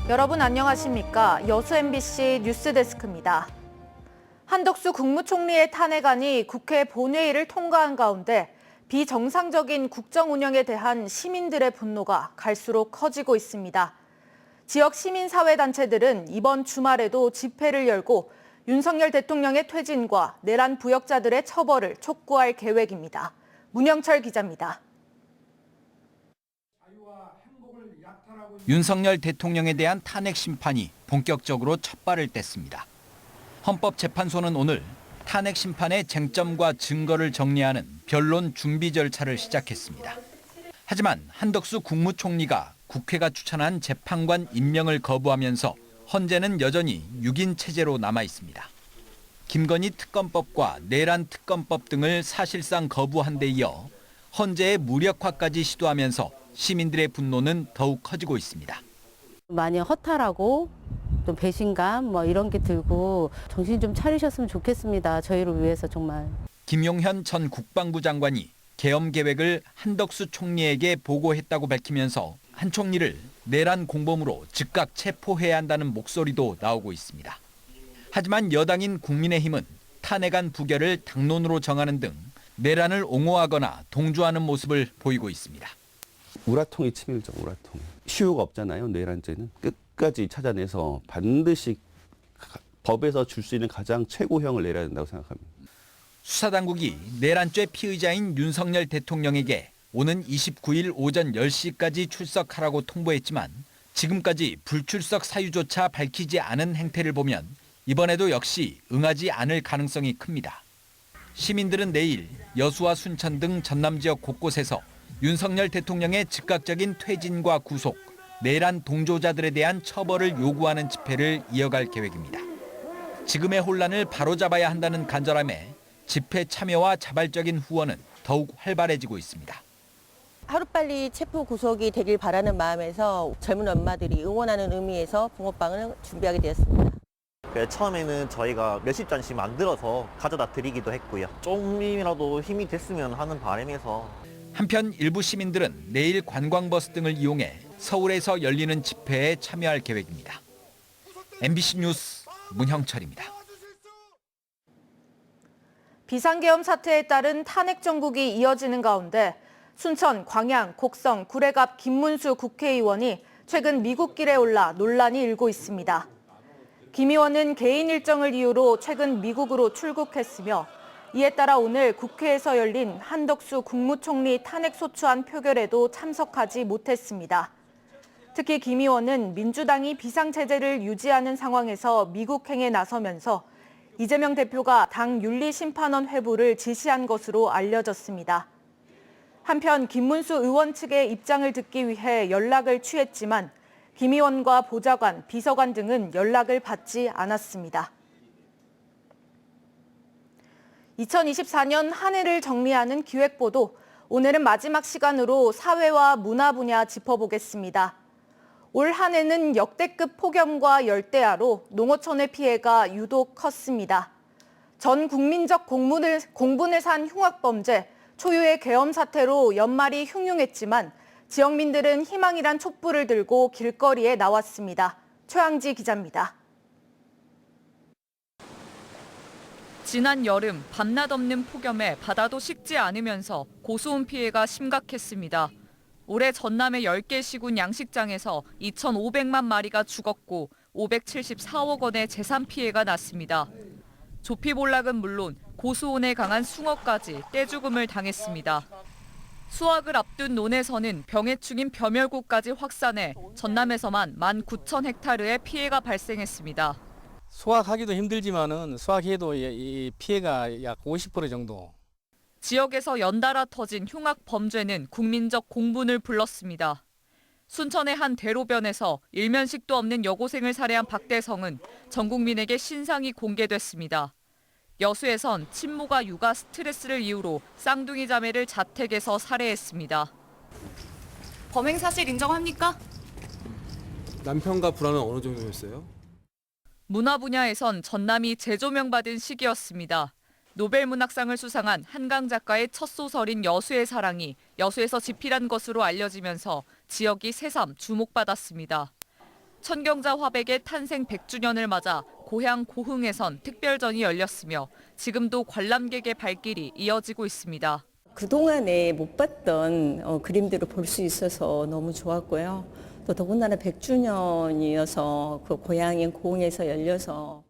여러분 안녕하십니까? 여수 MBC 뉴스데스크입니다. 한덕수 국무총리의 탄핵안이 국회 본회의를 통과한 가운데 비정상적인 국정 운영에 대한 시민들의 분노가 갈수록 커지고 있습니다. 지역 시민사회단체들은 이번 주말에도 집회를 열고 윤석열 대통령의 퇴진과 내란 부역자들의 처벌을 촉구할 계획입니다. 문영철 기자입니다. 윤석열 대통령에 대한 탄핵 심판이 본격적으로 첫 발을 뗐습니다. 헌법재판소는 오늘 탄핵 심판의 쟁점과 증거를 정리하는 변론 준비 절차를 시작했습니다. 하지만 한덕수 국무총리가 국회가 추천한 재판관 임명을 거부하면서 헌재는 여전히 6인 체제로 남아 있습니다. 김건희 특검법과 내란 특검법 등을 사실상 거부한 데 이어 헌재의 무력화까지 시도하면서 시민들의 분노는 더욱 커지고 있습니다. 많이 허탈하고 좀 배신감 이런 게 들고 정신 좀 차리셨으면 좋겠습니다. 저희를 위해서 정말. 김용현 전 국방부 장관이 계엄 계획을 한덕수 총리에게 보고했다고 밝히면서 한 총리를 내란 공범으로 즉각 체포해야 한다는 목소리도 나오고 있습니다. 하지만 여당인 국민의힘은 탄핵안 부결을 당론으로 정하는 등 내란을 옹호하거나 동조하는 모습을 보이고 있습니다. 우라통이 치밀죠, 우라통. 시효가 없잖아요, 내란죄는. 끝까지 찾아내서 반드시 법에서 줄 수 있는 가장 최고형을 내려야 된다고 생각합니다. 수사당국이 내란죄 피의자인 윤석열 대통령에게 오는 29일 오전 10시까지 출석하라고 통보했지만 지금까지 불출석 사유조차 밝히지 않은 행태를 보면 이번에도 역시 응하지 않을 가능성이 큽니다. 시민들은 내일 여수와 순천 등 전남 지역 곳곳에서 윤석열 대통령의 즉각적인 퇴진과 구속, 내란 동조자들에 대한 처벌을 요구하는 집회를 이어갈 계획입니다. 지금의 혼란을 바로잡아야 한다는 간절함에 집회 참여와 자발적인 후원은 더욱 활발해지고 있습니다. 하루빨리 체포 구속이 되길 바라는 마음에서 젊은 엄마들이 응원하는 의미에서 붕어빵을 준비하게 되었습니다. 처음에는 저희가 몇십 잔씩 만들어서 가져다 드리기도 했고요. 좀이라도 힘이 됐으면 하는 바람에서. 한편 일부 시민들은 내일 관광버스 등을 이용해 서울에서 열리는 집회에 참여할 계획입니다. MBC 뉴스 문형철입니다. 비상계엄 사태에 따른 탄핵 정국이 이어지는 가운데 순천, 광양, 곡성, 구례갑 김문수 국회의원이 최근 미국길에 올라 논란이 일고 있습니다. 김 의원은 개인 일정을 이유로 최근 미국으로 출국했으며 이에 따라 오늘 국회에서 열린 한덕수 국무총리 탄핵소추안 표결에도 참석하지 못했습니다. 특히 김 의원은 민주당이 비상체제를 유지하는 상황에서 미국행에 나서면서 이재명 대표가 당 윤리심판원 회부를 지시한 것으로 알려졌습니다. 한편 김문수 의원 측의 입장을 듣기 위해 연락을 취했지만 김 의원과 보좌관, 비서관 등은 연락을 받지 않았습니다. 2024년 한 해를 정리하는 기획보도, 오늘은 마지막 시간으로 사회와 문화 분야 짚어보겠습니다. 올 한 해는 역대급 폭염과 열대야로 농어촌의 피해가 유독 컸습니다. 전 국민적 공분을 산 흉악범죄, 초유의 계엄 사태로 연말이 흉흉했지만 지역민들은 희망이란 촛불을 들고 길거리에 나왔습니다. 최항지 기자입니다. 지난 여름 밤낮 없는 폭염에 바다도 식지 않으면서 고수온 피해가 심각했습니다. 올해 전남의 10개 시군 양식장에서 2,500만 마리가 죽었고 574억 원의 재산 피해가 났습니다. 조피볼락은 물론 고수온에 강한 숭어까지 떼죽음을 당했습니다. 수확을 앞둔 논에서는 병해충인 벼멸구까지 확산해 전남에서만 19,000헥타르의 피해가 발생했습니다. 수확하기도 힘들지만은 수확해도 이 피해가 약 50% 정도. 지역에서 연달아 터진 흉악 범죄는 국민적 공분을 불렀습니다. 순천의 한 대로변에서 일면식도 없는 여고생을 살해한 박대성은 전 국민에게 신상이 공개됐습니다. 여수에선 친모가 육아 스트레스를 이유로 쌍둥이 자매를 자택에서 살해했습니다. 범행 사실 인정합니까? 남편과 불화는 어느 정도였어요? 문화 분야에선 전남이 재조명받은 시기였습니다. 노벨문학상을 수상한 한강 작가의 첫 소설인 여수의 사랑이 여수에서 집필한 것으로 알려지면서 지역이 새삼 주목받았습니다. 천경자 화백의 탄생 100주년을 맞아 고향 고흥에선 특별전이 열렸으며 지금도 관람객의 발길이 이어지고 있습니다. 그동안에 못 봤던 그림들을 볼 수 있어서 너무 좋았고요. 또 더군다나 100주년이어서 그 고향인 고흥에서 열려서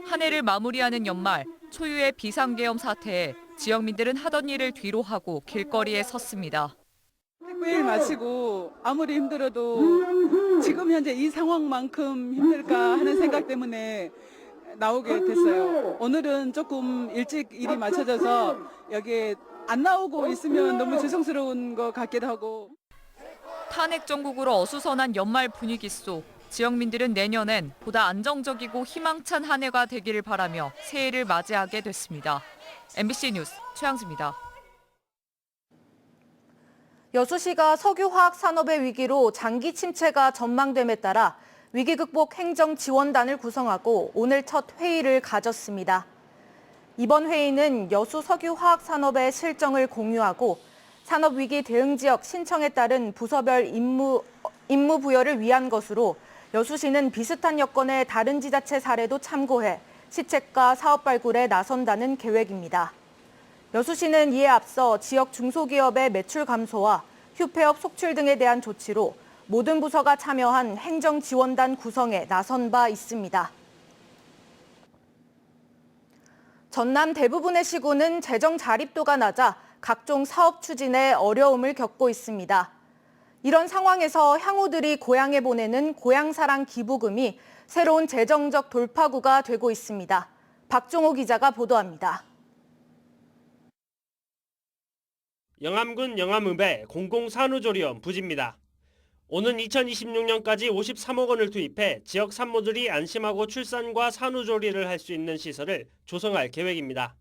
한 해를 마무리하는 연말, 초유의 비상계엄 사태에 지역민들은 하던 일을 뒤로 하고 길거리에 섰습니다. 택배일 마치고 아무리 힘들어도 지금 현재 이 상황만큼 힘들까 하는 생각 때문에 나오게 됐어요. 오늘은 조금 일찍 일이 맞춰져서 여기에 안 나오고 있으면 너무 죄송스러운 것 같기도 하고. 탄핵 정국으로 어수선한 연말 분위기 속 지역민들은 내년엔 보다 안정적이고 희망찬 한 해가 되기를 바라며 새해를 맞이하게 됐습니다. MBC 뉴스 최양지입니다. 여수시가 석유화학 산업의 위기로 장기 침체가 전망됨에 따라 위기 극복 행정 지원단을 구성하고 오늘 첫 회의를 가졌습니다. 이번 회의는 여수 석유화학 산업의 실정을 공유하고 산업위기 대응지역 신청에 따른 부서별 임무 부여를 위한 것으로 여수시는 비슷한 여건의 다른 지자체 사례도 참고해 시책과 사업 발굴에 나선다는 계획입니다. 여수시는 이에 앞서 지역 중소기업의 매출 감소와 휴폐업 속출 등에 대한 조치로 모든 부서가 참여한 행정지원단 구성에 나선 바 있습니다. 전남 대부분의 시군은 재정 자립도가 낮아 각종 사업 추진에 어려움을 겪고 있습니다. 이런 상황에서 향후들이 고향에 보내는 고향사랑 기부금이 새로운 재정적 돌파구가 되고 있습니다. 박종호 기자가 보도합니다. 영암군 영암읍의 공공산후조리원 부지입니다. 오는 2026년까지 53억 원을 투입해 지역 산모들이 안심하고 출산과 산후조리를 할 수 있는 시설을 조성할 계획입니다.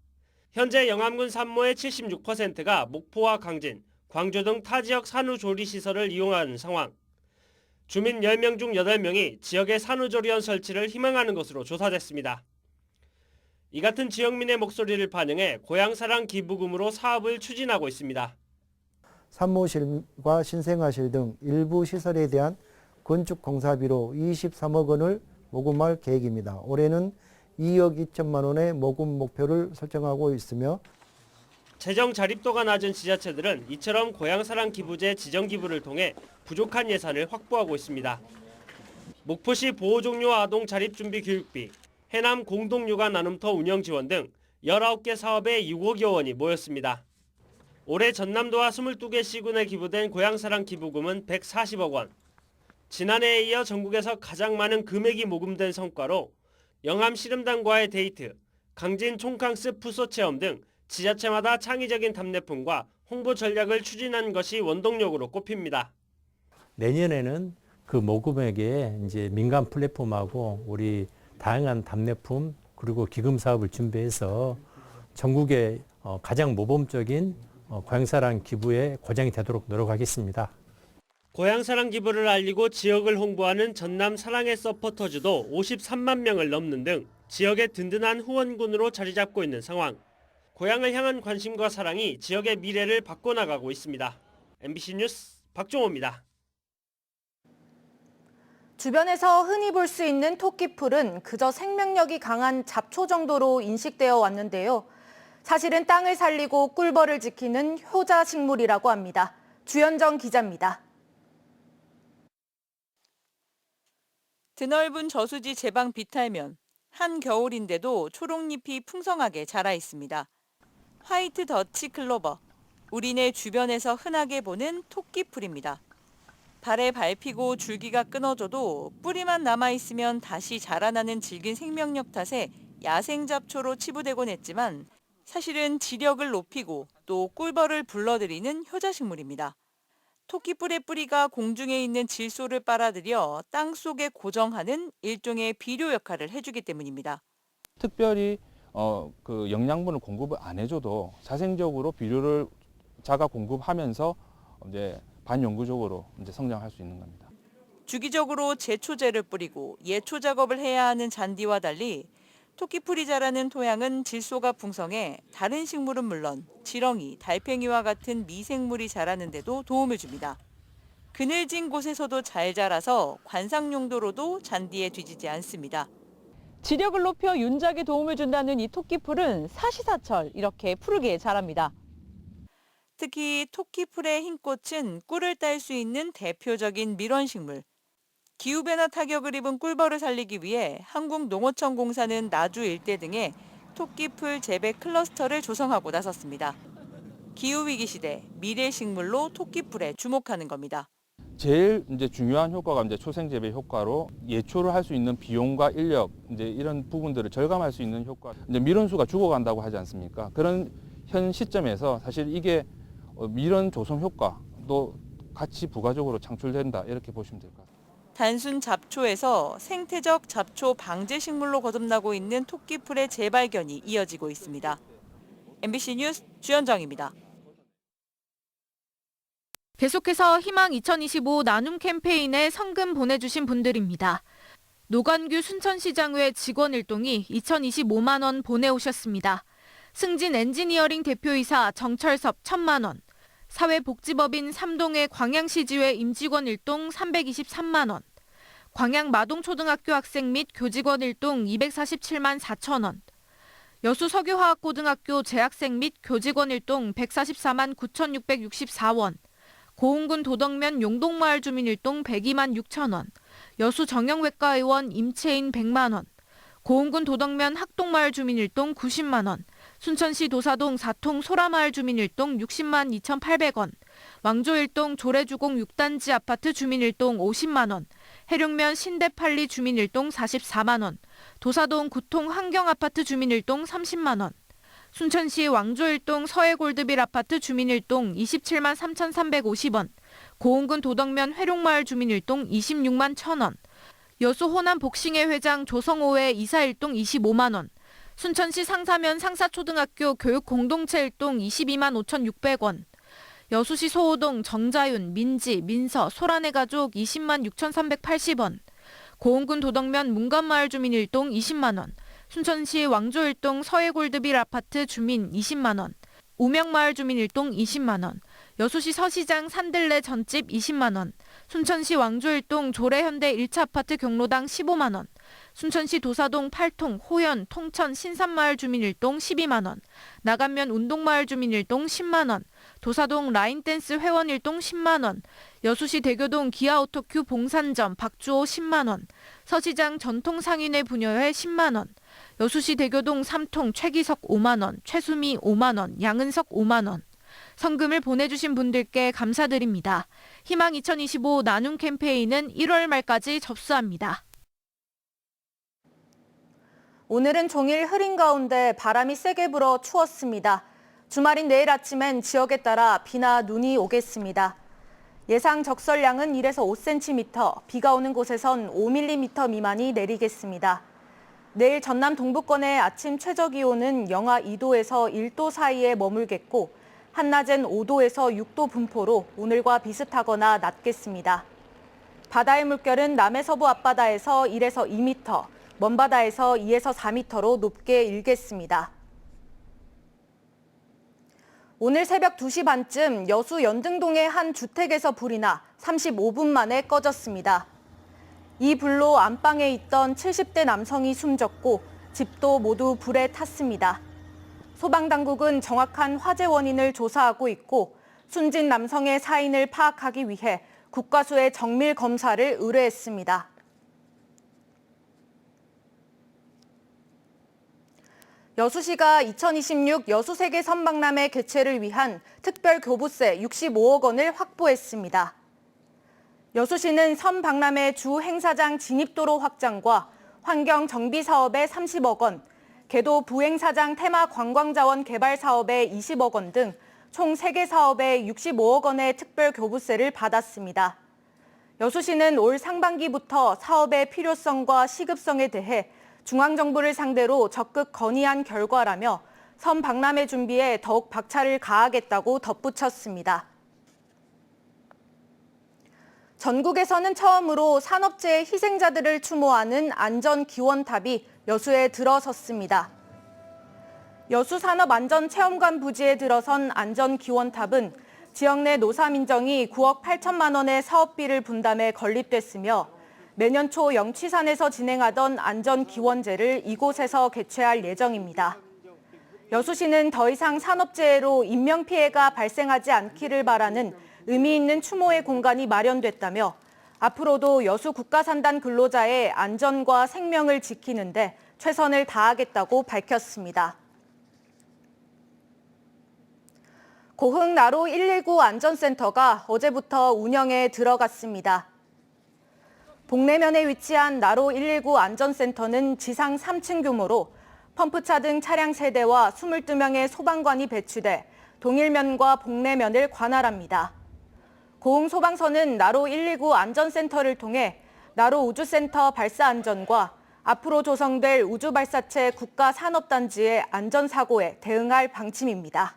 현재 영암군 산모의 76%가 목포와 강진, 광주 등 타 지역 산후조리 시설을 이용하는 상황. 주민 10명 중 8명이 지역의 산후조리원 설치를 희망하는 것으로 조사됐습니다. 이 같은 지역민의 목소리를 반영해 고향사랑 기부금으로 사업을 추진하고 있습니다. 산모실과 신생아실 등 일부 시설에 대한 건축 공사비로 23억 원을 모금할 계획입니다. 올해는 2억 2천만 원의 모금 목표를 설정하고 있으며 재정 자립도가 낮은 지자체들은 이처럼 고향사랑 기부제 지정 기부를 통해 부족한 예산을 확보하고 있습니다. 목포시 보호종료 아동 자립준비 교육비, 해남 공동육아 나눔터 운영 지원 등 19개 사업에 6억여 원이 모였습니다. 올해 전남도와 22개 시군에 기부된 고향사랑 기부금은 140억 원. 지난해에 이어 전국에서 가장 많은 금액이 모금된 성과로 영암 씨름단과의 데이트, 강진 총캉스 푸소 체험 등 지자체마다 창의적인 답례품과 홍보 전략을 추진한 것이 원동력으로 꼽힙니다. 내년에는 그 모금액에 이제 민간 플랫폼하고 우리 다양한 답례품 그리고 기금 사업을 준비해서 전국의 가장 모범적인 고향사랑 기부에 고장이 되도록 노력하겠습니다. 고향사랑 기부를 알리고 지역을 홍보하는 전남 사랑의 서포터즈도 53만 명을 넘는 등 지역의 든든한 후원군으로 자리 잡고 있는 상황. 고향을 향한 관심과 사랑이 지역의 미래를 바꿔나가고 있습니다. MBC 뉴스 박종호입니다. 주변에서 흔히 볼 수 있는 토끼풀은 그저 생명력이 강한 잡초 정도로 인식되어 왔는데요. 사실은 땅을 살리고 꿀벌을 지키는 효자식물이라고 합니다. 주현정 기자입니다. 드넓은 저수지 제방 비탈면 한겨울인데도 초록잎이 풍성하게 자라 있습니다. 화이트 더치 클로버, 우리네 주변에서 흔하게 보는 토끼풀입니다. 발에 밟히고 줄기가 끊어져도 뿌리만 남아있으면 다시 자라나는 질긴 생명력 탓에 야생잡초로 치부되곤 했지만 사실은 지력을 높이고 또 꿀벌을 불러들이는 효자식물입니다. 토끼뿔의 뿌리가 공중에 있는 질소를 빨아들여 땅속에 고정하는 일종의 비료 역할을 해주기 때문입니다. 특별히 그 영양분을 공급을 안 해줘도 자생적으로 비료를 자가 공급하면서 이제 반영구적으로 이제 성장할 수 있는 겁니다. 주기적으로 제초제를 뿌리고 예초 작업을 해야 하는 잔디와 달리 토끼풀이 자라는 토양은 질소가 풍성해 다른 식물은 물론 지렁이, 달팽이와 같은 미생물이 자라는 데도 도움을 줍니다. 그늘진 곳에서도 잘 자라서 관상 용도로도 잔디에 뒤지지 않습니다. 지력을 높여 윤작에 도움을 준다는 이 토끼풀은 사시사철 이렇게 푸르게 자랍니다. 특히 토끼풀의 흰 꽃은 꿀을 딸 수 있는 대표적인 밀원식물. 기후변화 타격을 입은 꿀벌을 살리기 위해 한국농어청공사는 나주 일대 등에 토끼풀 재배 클러스터를 조성하고 나섰습니다. 기후위기 시대 미래 식물로 토끼풀에 주목하는 겁니다. 제일 이제 중요한 효과가 이제 초생 재배 효과로 예초를 할 수 있는 비용과 인력 이제 이런 부분들을 절감할 수 있는 효과. 이제 밀원수가 죽어간다고 하지 않습니까? 그런 현 시점에서 사실 이게 밀원 조성 효과도 같이 부가적으로 창출된다 이렇게 보시면 될 것 같습니다. 단순 잡초에서 생태적 잡초 방제 식물로 거듭나고 있는 토끼풀의 재발견이 이어지고 있습니다. MBC 뉴스 주현정입니다. 계속해서 희망 2025 나눔 캠페인에 성금 보내주신 분들입니다. 노관규 순천시장회 직원 일동이 2025만 원 보내오셨습니다. 승진 엔지니어링 대표이사 정철섭 1,000만 원, 사회복지법인 삼동의 광양시지회 임직원 일동 323만 원, 광양 마동초등학교 학생 및 교직원 일동 247만 4천 원, 여수 석유화학고등학교 재학생 및 교직원 일동 144만 9,664원, 고흥군 도덕면 용동마을 주민 일동 102만 6천 원, 여수 정형외과 의원 임채인 100만 원, 고흥군 도덕면 학동마을 주민 일동 90만 원, 순천시 도사동 사통 소라마을 주민 일동 60만 2,800원, 왕조 일동 조례주공 6단지 아파트 주민 일동 50만 원, 해룡면 신대팔리 주민 일동 44만 원, 도사동 구통 환경아파트 주민 일동 30만 원, 순천시 왕조 일동 서해골드빌 아파트 주민 일동 27만 3,350원, 고흥군 도덕면 회룡마을 주민 일동 26만 1,000원, 여수 호남 복싱회 회장 조성호회 이사 일동 25만 원, 순천시 상사면 상사초등학교 교육공동체 일동 22만 5,600원, 여수시 소호동 정자윤, 민지, 민서, 소란의 가족 20만 6,380원, 고흥군 도덕면 문관마을 주민 일동 20만 원, 순천시 왕조 일동 서해골드빌 아파트 주민 20만 원, 우명마을 주민 일동 20만 원, 여수시 서시장 산들레 전집 20만 원, 순천시 왕조 일동 조례현대 1차 아파트 경로당 15만 원, 순천시 도사동 팔통, 호연, 통천, 신산마을 주민 일동 12만 원, 나간면 운동마을 주민 일동 10만 원, 도사동 라인댄스 회원 일동 10만 원, 여수시 대교동 기아오토큐 봉산점 박주호 10만 원, 서시장 전통상인회 부녀회 10만 원, 여수시 대교동 삼통 최기석 5만 원, 최수미 5만 원, 양은석 5만 원. 성금을 보내주신 분들께 감사드립니다. 희망 2025 나눔 캠페인은 1월 말까지 접수합니다. 오늘은 종일 흐린 가운데 바람이 세게 불어 추웠습니다. 주말인 내일 아침엔 지역에 따라 비나 눈이 오겠습니다. 예상 적설량은 1에서 5cm, 비가 오는 곳에선 5mm 미만이 내리겠습니다. 내일 전남 동부권의 아침 최저 기온은 영하 2도에서 1도 사이에 머물겠고 한낮엔 5도에서 6도 분포로 오늘과 비슷하거나 낮겠습니다. 바다의 물결은 남해서부 앞바다에서 1에서 2m, 먼바다에서 2에서 4m로 높게 일겠습니다. 오늘 새벽 2시 반쯤 여수 연등동의 한 주택에서 불이 나 35분 만에 꺼졌습니다. 이 불로 안방에 있던 70대 남성이 숨졌고 집도 모두 불에 탔습니다. 소방당국은 정확한 화재 원인을 조사하고 있고 숨진 남성의 사인을 파악하기 위해 국과수의 정밀 검사를 의뢰했습니다. 여수시가 2026 여수세계 선박람회 개최를 위한 특별 교부세 65억 원을 확보했습니다. 여수시는 선박람회 주 행사장 진입도로 확장과 환경 정비 사업에 30억 원, 개도 부행사장 테마 관광자원 개발 사업에 20억 원 등 총 3개 사업에 65억 원의 특별 교부세를 받았습니다. 여수시는 올 상반기부터 사업의 필요성과 시급성에 대해 중앙정부를 상대로 적극 건의한 결과라며 선박람회 준비에 더욱 박차를 가하겠다고 덧붙였습니다. 전국에서는 처음으로 산업재해 희생자들을 추모하는 안전기원탑이 여수에 들어섰습니다. 여수 산업안전체험관 부지에 들어선 안전기원탑은 지역 내 노사민정이 9억 8천만 원의 사업비를 분담해 건립됐으며 매년 초 영취산에서 진행하던 안전기원제를 이곳에서 개최할 예정입니다. 여수시는 더 이상 산업재해로 인명피해가 발생하지 않기를 바라는 의미 있는 추모의 공간이 마련됐다며 앞으로도 여수 국가산단 근로자의 안전과 생명을 지키는 데 최선을 다하겠다고 밝혔습니다. 고흥 나로 119 안전센터가 어제부터 운영에 들어갔습니다. 복내면에 위치한 나로 119 안전센터는 지상 3층 규모로 펌프차 등 차량 세대와 22명의 소방관이 배치돼 동일면과 복내면을 관할합니다. 고흥 소방서는 나로 119 안전센터를 통해 나로 우주센터 발사 안전과 앞으로 조성될 우주발사체 국가산업단지의 안전사고에 대응할 방침입니다.